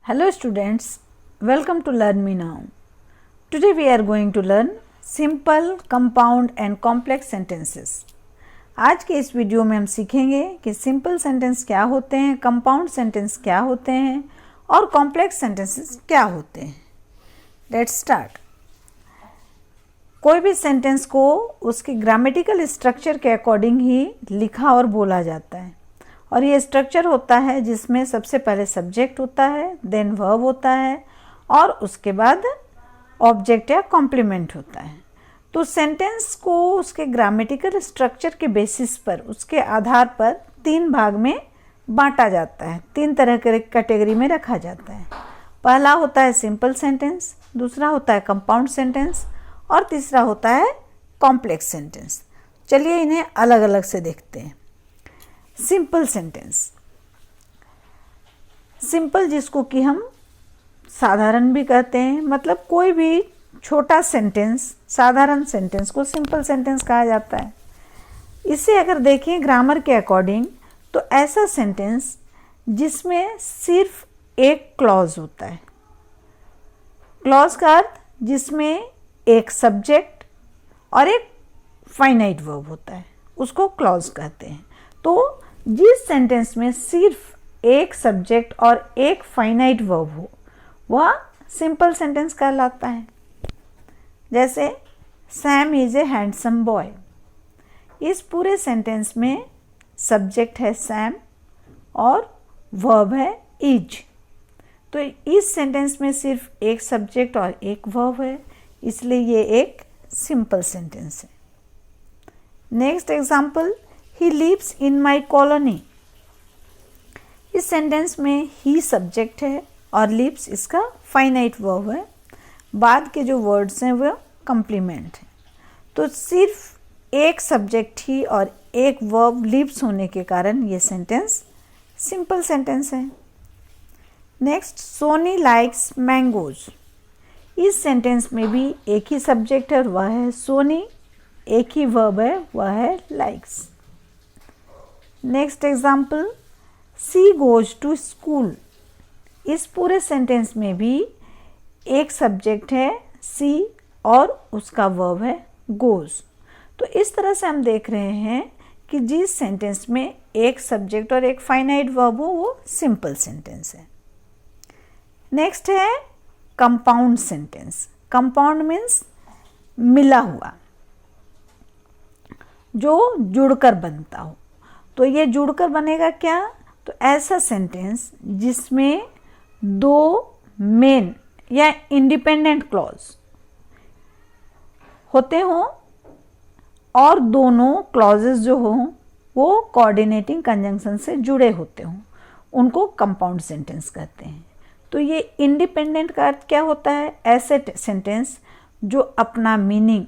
Hello students, welcome to Learn Me Now. Today we are going to learn simple, compound and complex sentences. आज के इस video में हम सीखेंगे कि सिंपल सेंटेंस क्या होते हैं, कंपाउंड सेंटेंस क्या होते हैं और कॉम्प्लेक्स सेंटेंसेस क्या होते हैं. Let's start. कोई भी सेंटेंस को उसके ग्रामेटिकल स्ट्रक्चर के अकॉर्डिंग ही लिखा और बोला जाता है और ये स्ट्रक्चर होता है जिसमें सबसे पहले सब्जेक्ट होता है, देन वर्ब होता है और उसके बाद ऑब्जेक्ट या कॉम्प्लीमेंट होता है. तो सेंटेंस को उसके ग्रामेटिकल स्ट्रक्चर के बेसिस पर, उसके आधार पर तीन भाग में बांटा जाता है, तीन तरह के कैटेगरी में रखा जाता है. पहला होता है सिंपल सेंटेंस, दूसरा होता है कंपाउंड सेंटेंस और तीसरा होता है कॉम्प्लेक्स सेंटेंस. चलिए इन्हें अलग अलग से देखते हैं. सिंपल सेंटेंस, सिंपल जिसको कि हम साधारण भी कहते हैं, मतलब कोई भी छोटा सेंटेंस, साधारण सेंटेंस को सिंपल सेंटेंस कहा जाता है. इसे अगर देखें ग्रामर के अकॉर्डिंग तो ऐसा सेंटेंस जिसमें सिर्फ एक क्लॉज होता है. क्लॉज का अर्थ जिसमें एक सब्जेक्ट और एक फाइनाइट वर्ब होता है, उसको क्लॉज कहते हैं. तो जिस सेंटेंस में सिर्फ एक सब्जेक्ट और एक फाइनाइट वर्ब हो वह सिंपल सेंटेंस कहलाता है. जैसे Sam is a handsome boy. इस पूरे सेंटेंस में सब्जेक्ट है सैम और वर्ब है इज. तो इस सेंटेंस में सिर्फ एक सब्जेक्ट और एक वर्ब है, इसलिए ये एक सिंपल सेंटेंस है. Next example, he lives in my colony. इस सेंटेंस में ही सब्जेक्ट है और लिव्स इसका फाइनाइट वर्ब है. बाद के जो वर्ड्स हैं वो कम्प्लीमेंट है. तो सिर्फ एक सब्जेक्ट ही और एक वर्ब लिव्स होने के कारण ये सेंटेंस सिंपल सेंटेंस है. Next, Soni likes mangoes. इस सेंटेंस में भी एक ही सब्जेक्ट है और वह है सोनी, एक ही वर्ब है वह है likes. Next example, she goes to school. इस पूरे सेंटेंस में भी एक सब्जेक्ट है सी और उसका वर्ब है गोज. तो इस तरह से हम देख रहे हैं कि जिस सेंटेंस में एक सब्जेक्ट और एक फाइनाइट वर्ब हो वो सिंपल सेंटेंस है. नेक्स्ट है कंपाउंड सेंटेंस. कंपाउंड मीन्स मिला हुआ, जो जुड़कर बनता हो. तो ये जुड़कर बनेगा क्या? तो ऐसा सेंटेंस जिसमें दो मेन या इंडिपेंडेंट क्लॉज होते हों और दोनों क्लॉजेस जो हों वो कोऑर्डिनेटिंग कंजंक्शन से जुड़े होते हों, उनको कंपाउंड सेंटेंस कहते हैं. तो ये इंडिपेंडेंट का अर्थ क्या होता है? ऐसे सेंटेंस जो अपना मीनिंग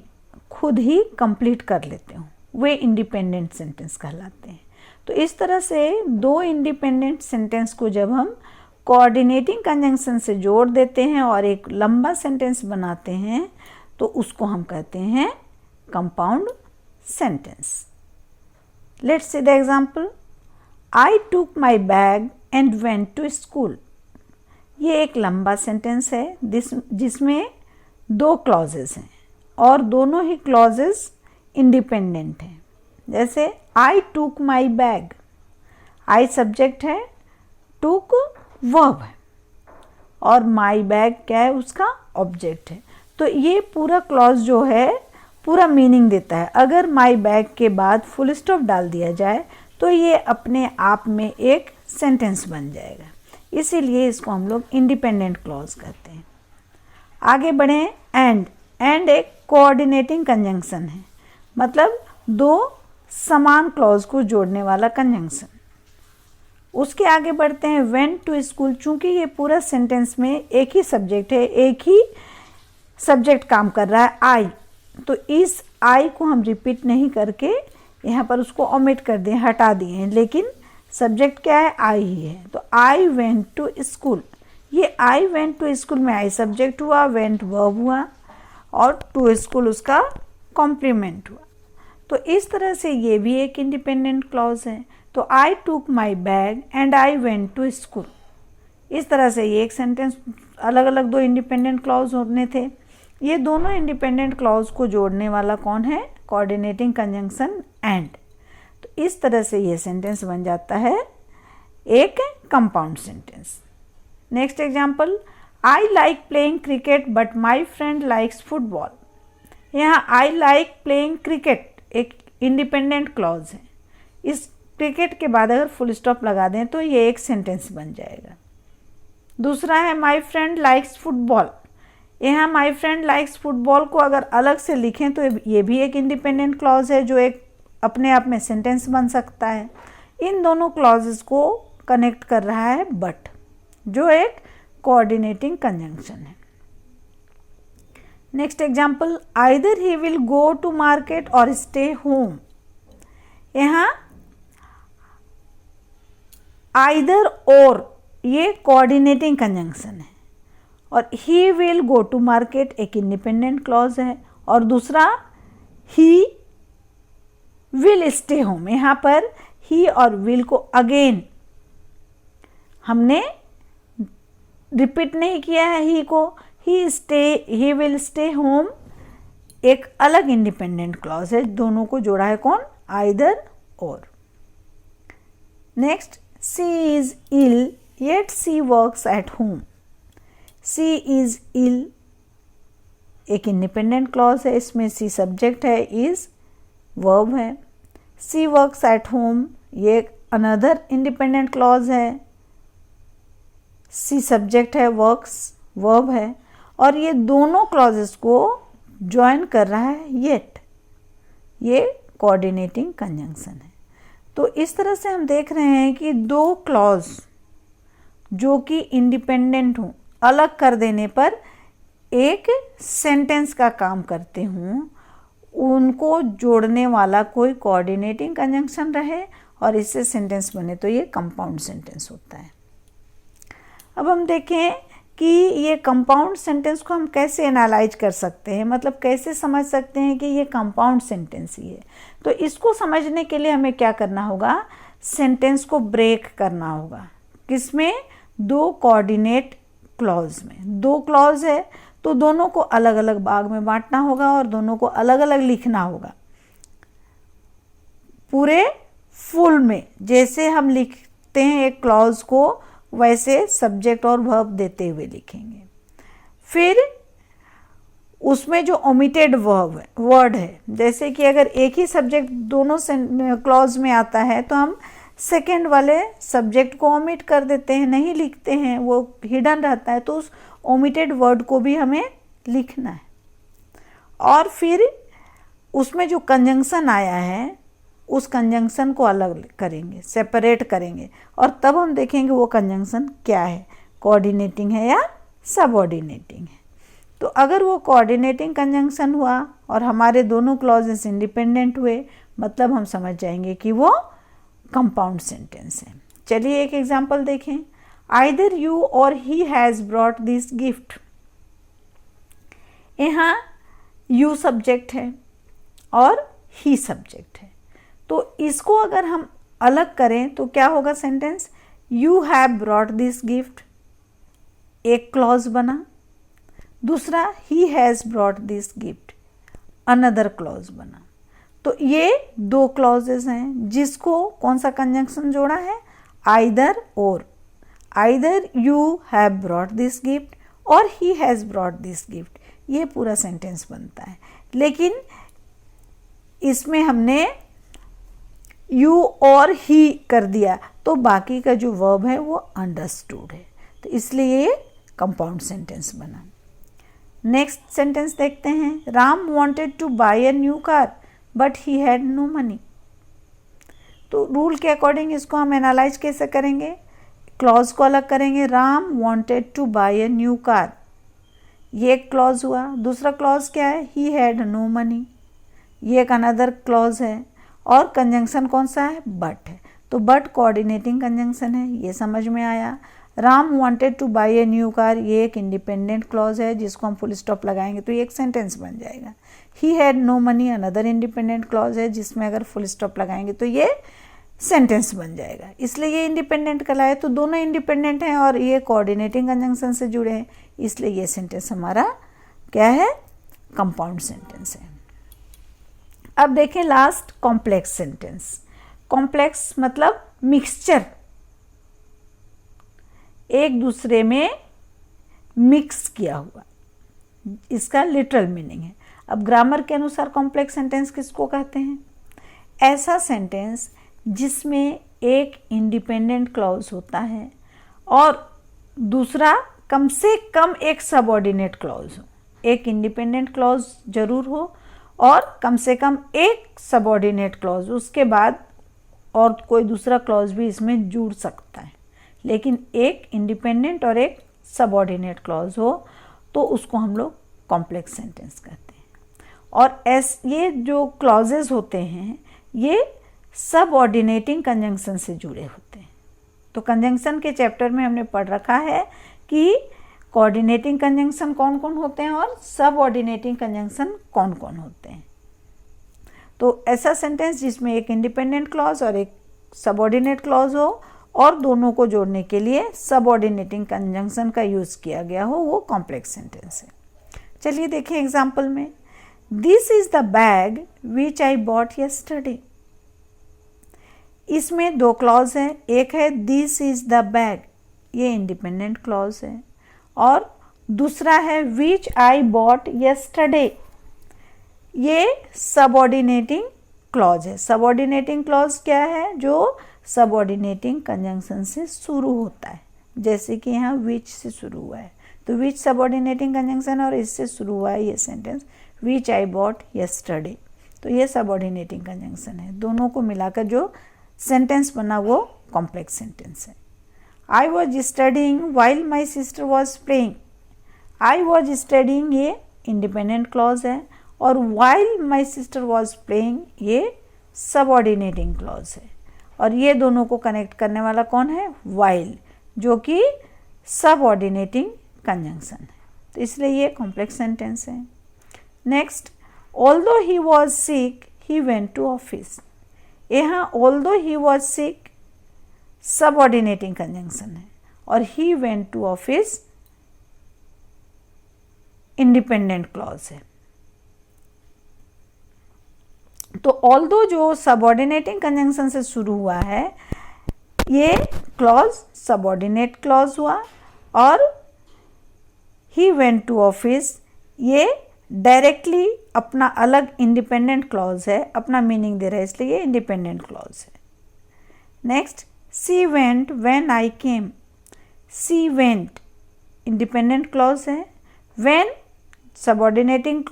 खुद ही कंप्लीट कर लेते हों, वे इंडिपेंडेंट सेंटेंस कहलाते हैं. तो इस तरह से दो इंडिपेंडेंट सेंटेंस को जब हम कोऑर्डिनेटिंग कंजंक्शन से जोड़ देते हैं और एक लंबा सेंटेंस बनाते हैं तो उसको हम कहते हैं compound sentence. Let's see the example, I took my bag and went to school. ये एक लंबा सेंटेंस है जिसमें दो क्लॉजेस हैं और दोनों ही क्लॉजेस इंडिपेंडेंट हैं. जैसे आई took my bag, I subject है, टूक वर्ब है और माई बैग क्या है? उसका ऑब्जेक्ट है. तो ये पूरा क्लॉज जो है पूरा मीनिंग देता है. अगर माई बैग के बाद फुल स्टॉप डाल दिया जाए तो ये अपने आप में एक सेंटेंस बन जाएगा. इसीलिए इसको हम लोग इंडिपेंडेंट क्लॉज कहते हैं. आगे बढ़ें. एंड एक कोऑर्डिनेटिंग कंजंक्शन है, मतलब दो समान क्लॉज को जोड़ने वाला कंजंक्शन. उसके आगे बढ़ते हैं. Went to school. चूंकि ये पूरा सेंटेंस में एक ही सब्जेक्ट है, एक ही सब्जेक्ट काम कर रहा है आई, तो इस आई को हम रिपीट नहीं करके यहाँ पर उसको ओमिट कर दिए, हटा दिए हैं, लेकिन सब्जेक्ट क्या है? आई ही है. तो आई वेंट टू स्कूल. ये आई वेंट टू स्कूल में आई सब्जेक्ट हुआ, वेंट वर्ब हुआ और टू स्कूल उसका कॉम्प्लीमेंट हुआ. तो इस तरह से ये भी एक इंडिपेंडेंट क्लॉज है. तो I took my bag and I went to school, इस तरह से ये एक सेंटेंस, अलग अलग दो इंडिपेंडेंट क्लॉज होने थे। ये दोनों इंडिपेंडेंट क्लॉज को जोड़ने वाला कौन है? Coordinating conjunction and. तो इस तरह से ये सेंटेंस बन जाता है एक compound sentence. Next example, I like playing cricket but my friend likes football. यहाँ आई लाइक प्लेइंग क्रिकेट एक इंडिपेंडेंट क्लॉज है। इस क्रिकेट के बाद अगर फुल स्टॉप लगा दें तो ये एक सेंटेंस बन जाएगा। दूसरा है माई फ्रेंड लाइक्स फुटबॉल। यहाँ माई फ्रेंड लाइक्स फुटबॉल को अगर अलग से लिखें तो ये भी एक इंडिपेंडेंट क्लॉज है जो एक अपने आप में सेंटेंस बन सकता है। इन दोनों क्लॉजेस को कनेक्ट कर रहा है बट, जो एक कोऑर्डिनेटिंग कंजंक्शन है। Next example, either he will go to market or stay home. यहाँ आइदर और ये कोऑर्डिनेटिंग कंजंक्शन है और he will go to market एक इंडिपेंडेंट क्लॉज है और दूसरा ही विल स्टे होम। यहाँ पर ही और विल को अगेन हमने रिपीट नहीं किया है ही को। ही विल स्टे होम एक अलग इंडिपेंडेंट क्लॉज है, दोनों को जोड़ा है कौन? Either or. Next, she is ill yet she works at home. She is ill एक इंडिपेंडेंट क्लॉज है, इसमें सी सब्जेक्ट है, इज वर्ब है। सी वर्क्स एट होम ये अनदर इंडिपेंडेंट क्लॉज है, सी सब्जेक्ट है, वर्क्स वर्ब है और ये दोनों क्लॉजेस को ज्वाइन कर रहा है येट, ये कोऑर्डिनेटिंग कंजंक्शन है। तो इस तरह से हम देख रहे हैं कि दो क्लॉज जो कि इंडिपेंडेंट हों, अलग कर देने पर एक सेंटेंस का काम करते हों, उनको जोड़ने वाला कोई कोऑर्डिनेटिंग कंजंक्शन रहे और इससे सेंटेंस बने तो ये कंपाउंड सेंटेंस होता है। अब हम देखें कि ये कंपाउंड सेंटेंस को हम कैसे एनालाइज कर सकते हैं, मतलब कैसे समझ सकते हैं कि ये कंपाउंड सेंटेंस ही है। तो इसको समझने के लिए हमें क्या करना होगा? सेंटेंस को ब्रेक करना होगा। किसमें? दो कोऑर्डिनेट क्लॉज में। दो क्लॉज है तो दोनों को अलग अलग भाग में बांटना होगा और दोनों को अलग अलग लिखना होगा। पूरे फुल में जैसे हम लिखते हैं एक क्लॉज को, वैसे सब्जेक्ट और वर्ब देते हुए लिखेंगे। फिर उसमें जो ओमिटेड वर्ड है, जैसे कि अगर एक ही सब्जेक्ट दोनों क्लॉज में आता है तो हम सेकेंड वाले सब्जेक्ट को ओमिट कर देते हैं, नहीं लिखते हैं, वो हिडन रहता है। तो उस ओमिटेड वर्ड को भी हमें लिखना है और फिर उसमें जो कंजंक्शन आया है उस कंजंक्शन को अलग करेंगे, सेपरेट करेंगे और तब हम देखेंगे वो कंजंक्शन क्या है, कोऑर्डिनेटिंग है या सबऑर्डिनेटिंग है। तो अगर वो कोऑर्डिनेटिंग कंजंक्शन हुआ और हमारे दोनों क्लॉजेस इंडिपेंडेंट हुए, मतलब हम समझ जाएंगे कि वो कंपाउंड सेंटेंस है। चलिए एक एग्जांपल देखें। आइदर यू और he has brought this gift. यहाँ यू सब्जेक्ट है और ही सब्जेक्ट है, तो इसको अगर हम अलग करें तो क्या होगा sentence? You have brought this gift एक क्लॉज बना, दूसरा ही has brought this gift another clause बना। तो ये दो क्लॉजेस हैं जिसको कौन सा कंजंक्शन जोड़ा है? आइदर और। Either you have brought this gift और he has brought this gift, ये पूरा सेंटेंस बनता है। लेकिन इसमें हमने यू और ही कर दिया तो बाकी का जो वर्ब है वो अंडरस्टूड है, तो इसलिए ये कंपाउंड सेंटेंस बना। नेक्स्ट सेंटेंस देखते हैं। Ram wanted to buy a new car but he had no money. तो रूल के अकॉर्डिंग इसको हम एनालाइज कैसे करेंगे? क्लॉज को अलग करेंगे। Ram wanted to buy a new car, ये एक क्लॉज हुआ। दूसरा क्लॉज क्या है? ही हैड नो मनी, ये एक अनदर क्लॉज है और कंजंक्शन कौन सा है? बट है। तो बट कोऑर्डिनेटिंग कंजंक्शन है, ये समझ में आया। Ram wanted to buy a new car, ये एक इंडिपेंडेंट क्लॉज है जिसको हम फुल स्टॉप लगाएंगे तो ये एक सेंटेंस बन जाएगा। He had no money another independent clause है जिसमें अगर फुल स्टॉप लगाएंगे तो ये सेंटेंस बन जाएगा, इसलिए ये इंडिपेंडेंट कहलाए। तो दोनों इंडिपेंडेंट हैं और ये कोऑर्डिनेटिंग कंजंक्शन से जुड़े हैं, इसलिए ये सेंटेंस हमारा क्या है, कंपाउंड सेंटेंस है। अब देखें लास्ट कॉम्प्लेक्स सेंटेंस। कॉम्प्लेक्स मतलब मिक्सचर, एक दूसरे में मिक्स किया हुआ, इसका लिटरल मीनिंग है। अब ग्रामर के अनुसार कॉम्प्लेक्स सेंटेंस किसको कहते हैं? ऐसा सेंटेंस जिसमें एक इंडिपेंडेंट क्लॉज होता है और दूसरा कम से कम एक सबऑर्डिनेट क्लॉज हो। एक इंडिपेंडेंट क्लॉज जरूर हो और कम से कम एक सबऑर्डिनेट क्लॉज, उसके बाद और कोई दूसरा क्लॉज भी इसमें जुड़ सकता है, लेकिन एक इंडिपेंडेंट और एक सबऑर्डिनेट क्लॉज हो तो उसको हम लोग कॉम्प्लेक्स सेंटेंस कहते हैं। और ये जो क्लॉजेज होते हैं ये सबऑर्डिनेटिंग कंजंक्शन से जुड़े होते हैं। तो कंजंक्शन के चैप्टर में हमने पढ़ रखा है कि कोऑर्डिनेटिंग कंजंक्शन कौन कौन होते हैं और सबऑर्डिनेटिंग कंजंक्शन कौन कौन होते हैं। तो ऐसा सेंटेंस जिसमें एक इंडिपेंडेंट क्लॉज और एक सबऑर्डिनेट क्लॉज हो और दोनों को जोड़ने के लिए सबऑर्डिनेटिंग कंजंक्शन का यूज़ किया गया हो, वो कॉम्प्लेक्स सेंटेंस है। चलिए देखें एग्जाम्पल में। This is the bag which I bought yesterday. इसमें दो क्लॉज है, एक है दिस इज द बैग, ये इंडिपेंडेंट क्लॉज है, और दूसरा है विच आई बॉट यस्टरडे, ये सबऑर्डिनेटिंग क्लॉज है। सबऑर्डिनेटिंग क्लॉज क्या है? जो सबऑर्डिनेटिंग कंजंक्शन से शुरू होता है, जैसे कि यहाँ विच से शुरू हुआ है, तो विच सबऑर्डिनेटिंग कंजंक्शन और इससे शुरू हुआ है ये sentence which I bought yesterday, तो ये सबऑर्डिनेटिंग कंजंक्शन है। दोनों को मिलाकर जो सेंटेंस बना वो कॉम्प्लेक्स सेंटेंस है। I was studying while my sister was playing. I was studying ये इंडिपेंडेंट क्लॉज है और while my sister was playing ये सबऑर्डिनेटिंग क्लॉज है, और ये दोनों को कनेक्ट करने वाला कौन है? वाइल, जो कि सबऑर्डिनेटिंग कंजंक्शन है, तो इसलिए ये कॉम्प्लेक्स सेंटेंस है। Next, although he was sick he went to office. यहाँ although he was sick subordinating conjunction है और he went to office independent clause है। तो ऑल्दो जो सबऑर्डिनेटिंग कंजंक्शन से शुरू हुआ है ये क्लॉज सबऑर्डिनेट क्लॉज हुआ, और ही वेंट टू ऑफिस ये डायरेक्टली अपना अलग इंडिपेंडेंट क्लॉज है, अपना मीनिंग दे रहा है, इसलिए ये इंडिपेंडेंट क्लॉज है। Next, she went when I came. She went independent clause है, व्हेन सबऑर्डिनेटिंग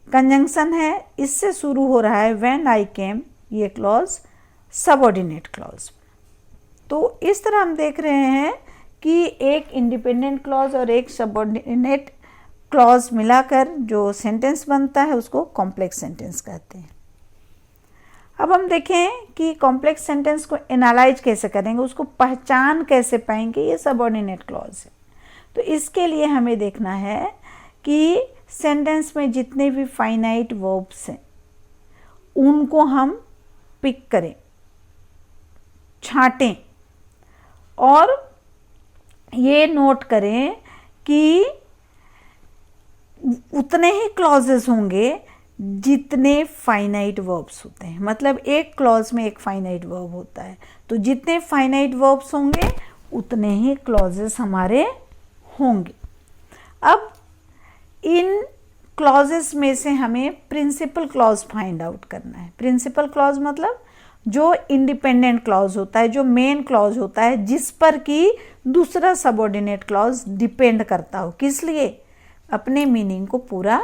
कंजंक्शन है, इससे शुरू हो रहा है व्हेन आई केम, ये क्लॉज सबऑर्डिनेट क्लॉज। तो इस तरह हम देख रहे हैं कि एक इंडिपेंडेंट क्लॉज और एक सबऑर्डिनेट क्लॉज मिलाकर जो सेंटेंस बनता है उसको कॉम्प्लेक्स सेंटेंस कहते हैं। अब हम देखें कि कॉम्प्लेक्स सेंटेंस को एनालाइज कैसे करेंगे, उसको पहचान कैसे पाएंगे, ये सबऑर्डिनेट क्लॉज है। तो इसके लिए हमें देखना है कि सेंटेंस में जितने भी फाइनाइट वर्ब्स हैं उनको हम पिक करें, छांटें और ये नोट करें कि उतने ही क्लॉजेस होंगे जितने फाइनाइट वर्ब्स होते हैं। मतलब एक क्लॉज में एक फाइनाइट वर्ब होता है, तो जितने फाइनाइट वर्ब्स होंगे उतने ही क्लॉजेस हमारे होंगे। अब इन क्लॉजेस में से हमें प्रिंसिपल क्लॉज फाइंड आउट करना है। प्रिंसिपल क्लॉज मतलब जो इंडिपेंडेंट क्लॉज होता है, जो मेन क्लॉज होता है, जिस पर कि दूसरा सबऑर्डिनेट क्लॉज डिपेंड करता हो, किस लिए? अपने मीनिंग को पूरा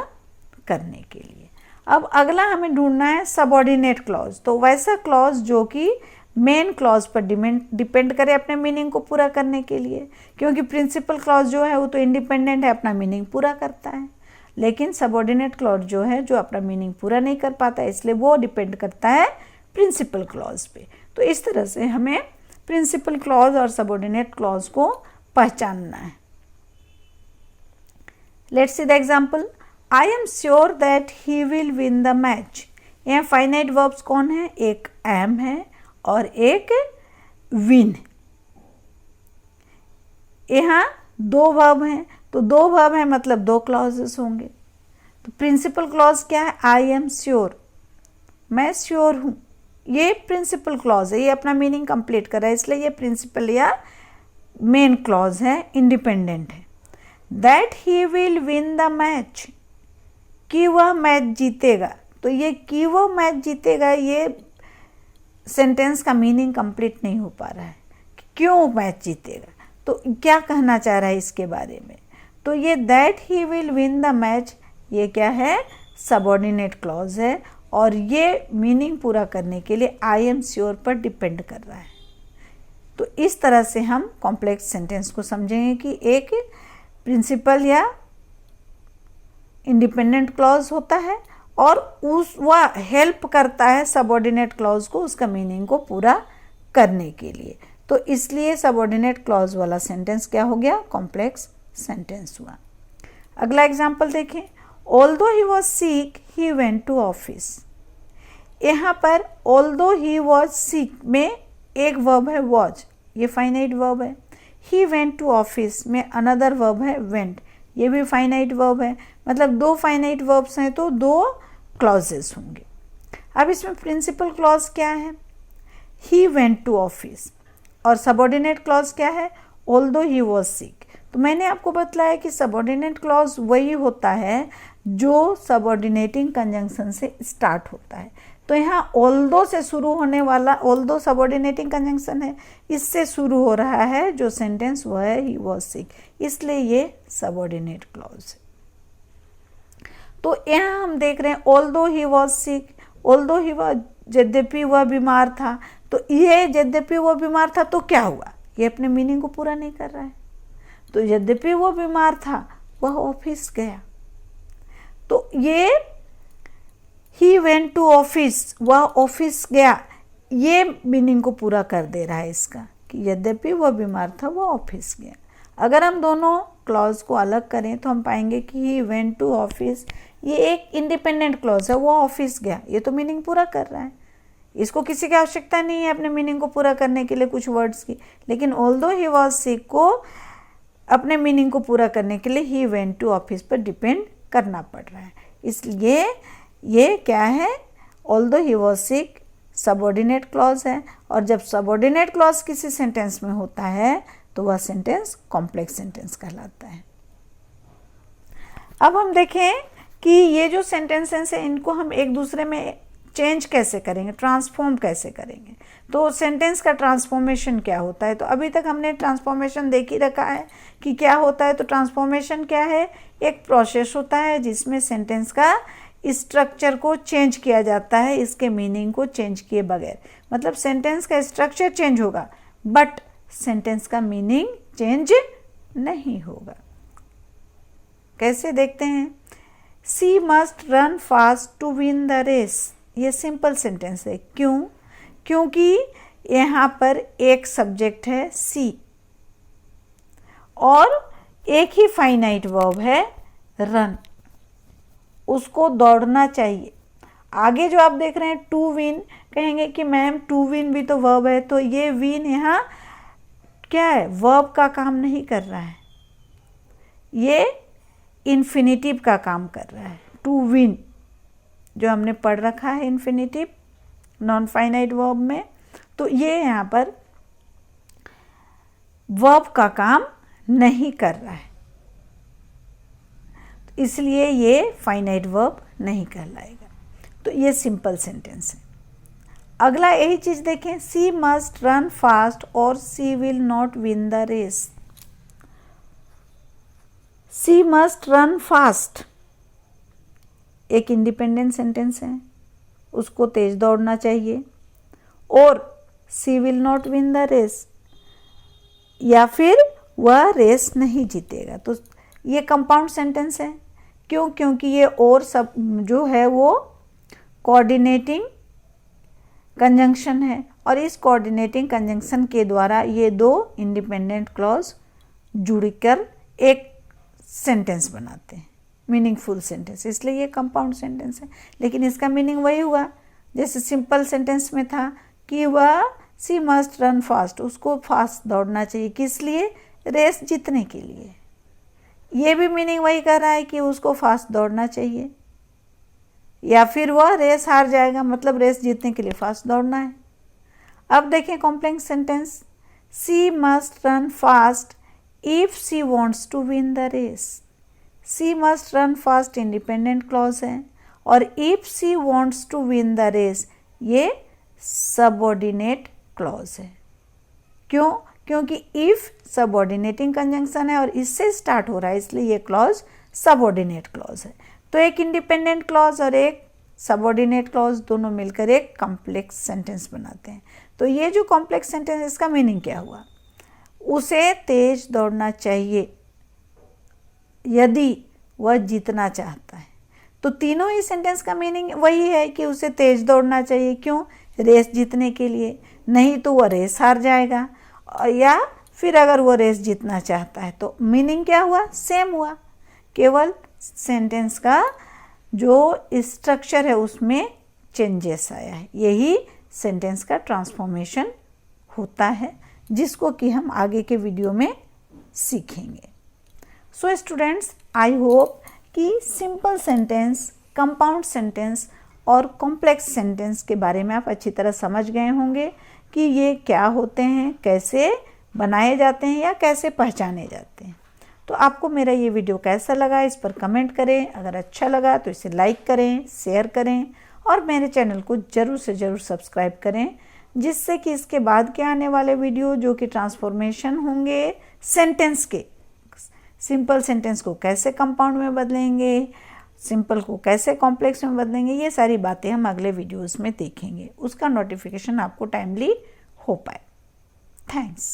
करने के लिए। अब अगला हमें ढूंढना है सबऑर्डिनेट क्लॉज, तो वैसा क्लॉज जो कि मेन क्लॉज पर डिपेंड करे अपने मीनिंग को पूरा करने के लिए, क्योंकि प्रिंसिपल क्लॉज जो है वो तो इंडिपेंडेंट है, अपना मीनिंग पूरा करता है, लेकिन सबऑर्डिनेट क्लॉज जो है जो अपना मीनिंग पूरा नहीं कर पाता है, इसलिए वो डिपेंड करता है प्रिंसिपल क्लॉज पे। तो इस तरह से हमें प्रिंसिपल क्लॉज और सबऑर्डिनेट क्लॉज को पहचानना है। Let's see the example. I am sure that he will win the match. यहाँ फाइनाइट वर्ब्स कौन है? एक एम है और एक विन। यहाँ दो वर्ब हैं, तो दो वर्ब हैं मतलब दो क्लॉजेस होंगे। तो प्रिंसिपल क्लॉज क्या है? आई एम श्योर, मैं श्योर हूँ। ये प्रिंसिपल क्लॉज है, ये अपना मीनिंग कंप्लीट कर रहा है, इसलिए ये प्रिंसिपल या मेन क्लॉज है, इंडिपेंडेंट है। That he will win the match, कि वह मैच जीतेगा। तो ये कि वह मैच जीतेगा, ये सेंटेंस का मीनिंग कंप्लीट नहीं हो पा रहा है। क्यों मैच जीतेगा, तो क्या कहना चाह रहा है इसके बारे में? तो ये that he will win the match, ये क्या है? सबऑर्डिनेट क्लॉज है, और ये मीनिंग पूरा करने के लिए आई एम श्योर पर डिपेंड कर रहा है। तो इस तरह से हम कॉम्प्लेक्स सेंटेंस को समझेंगे कि एक प्रिंसिपल या इंडिपेंडेंट क्लॉज होता है और वह हेल्प करता है सबऑर्डिनेट क्लॉज को उसका मीनिंग को पूरा करने के लिए। तो इसलिए सबऑर्डिनेट क्लॉज वाला सेंटेंस क्या हो गया? कॉम्प्लेक्स सेंटेंस हुआ। अगला एग्जाम्पल देखें। Although he was sick he went to office. यहाँ पर ऑल्दो ही वॉज सिक में एक वर्ब है वॉज, ये फाइनाइट वर्ब है। ही वेंट टू ऑफिस में अनदर वर्ब है वेंट, ये भी फाइनाइट वर्ब है। मतलब दो फाइनाइट वर्ब्स हैं तो दो क्लॉजेस होंगे। अब इसमें प्रिंसिपल क्लॉज क्या है? ही वेंट टू ऑफिस, और सबऑर्डिनेट क्लॉज क्या है? ऑल्दो ही वॉज सिक। तो मैंने आपको बतलाया कि सबऑर्डिनेट क्लॉज वही होता है जो सबऑर्डिनेटिंग कंजंक्शन से स्टार्ट होता है। तो यहाँ ऑल्दो से शुरू होने वाला, ऑल्दो सबऑर्डिनेटिंग कंजंक्शन है, इससे शुरू हो रहा है जो सेंटेंस वह है ही वॉज सिक, इसलिए ये सबऑर्डिनेट क्लॉज है। तो यहाँ हम देख रहे हैं although he was sick, although he was, यद्यपि वह बीमार था। तो ये यद्यपि वह बीमार था तो क्या हुआ? ये अपने मीनिंग को पूरा नहीं कर रहा है। तो यद्यपि वह बीमार था वह ऑफिस गया, तो ये ही वेंट टू ऑफिस, वह ऑफिस गया, ये मीनिंग को पूरा कर दे रहा है इसका कि यद्यपि वह बीमार था वह ऑफिस गया। अगर हम दोनों क्लॉज को अलग करें तो हम पाएंगे कि ही वेंट टू ऑफिस, ये एक इंडिपेंडेंट क्लॉज है, वो ऑफिस गया, ये तो मीनिंग पूरा कर रहा है, इसको किसी की आवश्यकता नहीं है अपने मीनिंग को पूरा करने के लिए कुछ वर्ड्स की। लेकिन ऑल्दो ही वॉज सिक को अपने मीनिंग को पूरा करने के लिए ही वेंट टू ऑफिस पर डिपेंड करना पड़ रहा है। इसलिए ये क्या है? Although he was sick subordinate clause है, और जब सबऑर्डिनेट क्लॉज किसी सेंटेंस में होता है तो वह सेंटेंस कॉम्प्लेक्स सेंटेंस कहलाता है। अब हम देखें कि ये जो सेंटेंसेस हैं इनको हम एक दूसरे में चेंज कैसे करेंगे, ट्रांसफॉर्म कैसे करेंगे। तो सेंटेंस का ट्रांसफॉर्मेशन क्या होता है? तो अभी तक हमने ट्रांसफॉर्मेशन देख ही रखा है कि क्या होता है। तो ट्रांसफॉर्मेशन क्या है? एक प्रोसेस होता है जिसमें सेंटेंस का स्ट्रक्चर को चेंज किया जाता है, इसके मीनिंग को चेंज किए बगैर। मतलब सेंटेंस का स्ट्रक्चर चेंज होगा बट सेंटेंस का मीनिंग चेंज नहीं होगा। कैसे देखते हैं? She must run fast to win the race, ये सिंपल सेंटेंस है। क्यों? क्योंकि यहाँ पर एक सब्जेक्ट है सी और एक ही फाइनाइट वर्ब है रन, उसको दौड़ना चाहिए। आगे जो आप देख रहे हैं टू विन, कहेंगे कि मैम टू विन भी तो वर्ब है, तो ये विन यहाँ क्या है? वर्ब का काम नहीं कर रहा है, ये इन्फिनिटिव का काम कर रहा है। टू विन जो हमने पढ़ रखा है इन्फिनिटिव नॉन फाइनाइट वर्ब में, तो ये यहाँ पर वर्ब का काम नहीं कर रहा है, इसलिए ये फाइनाइट वर्ब नहीं कहलाएगा। तो ये सिंपल सेंटेंस है। अगला यही चीज देखें, सी मस्ट रन फास्ट और she will not win the race. She must run fast एक इंडिपेंडेंट सेंटेंस है, उसको तेज दौड़ना चाहिए, और she will not win the race, या फिर वह रेस नहीं जीतेगा। तो ये कंपाउंड सेंटेंस है। क्यों? क्योंकि ये और सब जो है वो कोऑर्डिनेटिंग कंजंक्शन है, और इस कोऑर्डिनेटिंग कंजंक्शन के द्वारा ये दो इंडिपेंडेंट क्लॉज जुड़कर एक सेंटेंस बनाते हैं, मीनिंगफुल सेंटेंस, इसलिए ये कंपाउंड सेंटेंस है। लेकिन इसका मीनिंग वही हुआ जैसे सिंपल सेंटेंस में था कि वह सी मस्ट रन फास्ट, उसको फास्ट दौड़ना चाहिए, किस लिए? रेस जीतने के लिए। ये भी मीनिंग वही कर रहा है कि उसको फास्ट दौड़ना चाहिए, या फिर वह रेस हार जाएगा, मतलब रेस जीतने के लिए फास्ट दौड़ना है। अब देखें complex sentence, she must run fast if she wants to win the race. She must run fast independent clause है, और if she wants to win the race ये सबऑर्डिनेट क्लॉज है। क्यों? क्योंकि इफ सबऑर्डिनेटिंग कंजंक्शन है और इससे start हो रहा है, इसलिए ये क्लॉज सबऑर्डिनेट क्लॉज है। तो एक इंडिपेंडेंट क्लॉज और एक सबऑर्डिनेट क्लॉज दोनों मिलकर एक कॉम्प्लेक्स सेंटेंस बनाते हैं। तो ये जो कॉम्प्लेक्स सेंटेंस, इसका मीनिंग क्या हुआ? उसे तेज दौड़ना चाहिए यदि वह जीतना चाहता है। तो तीनों ही सेंटेंस का मीनिंग वही है कि उसे तेज दौड़ना चाहिए। क्यों? रेस जीतने के लिए, नहीं तो वह रेस हार जाएगा, या फिर अगर वो रेस जीतना चाहता है। तो मीनिंग क्या हुआ? सेम हुआ, केवल सेंटेंस का जो स्ट्रक्चर है उसमें चेंजेस आया है। यही सेंटेंस का ट्रांसफॉर्मेशन होता है, जिसको कि हम आगे के वीडियो में सीखेंगे। सो स्टूडेंट्स, आई होप कि सिंपल सेंटेंस, कंपाउंड सेंटेंस और कॉम्प्लेक्स सेंटेंस के बारे में आप अच्छी तरह समझ गए होंगे कि ये क्या होते हैं, कैसे बनाए जाते हैं या कैसे पहचाने जाते हैं। तो आपको मेरा ये वीडियो कैसा लगा, इस पर कमेंट करें। अगर अच्छा लगा तो इसे लाइक करें, शेयर करें और मेरे चैनल को ज़रूर से ज़रूर सब्सक्राइब करें, जिससे कि इसके बाद के आने वाले वीडियो जो कि ट्रांसफॉर्मेशन होंगे सेंटेंस के, सिंपल सेंटेंस को कैसे कंपाउंड में बदलेंगे, सिंपल को कैसे कॉम्प्लेक्स में बदलेंगे, ये सारी बातें हम अगले वीडियोस में देखेंगे। उसका नोटिफिकेशन आपको टाइमली हो पाए। थैंक्स।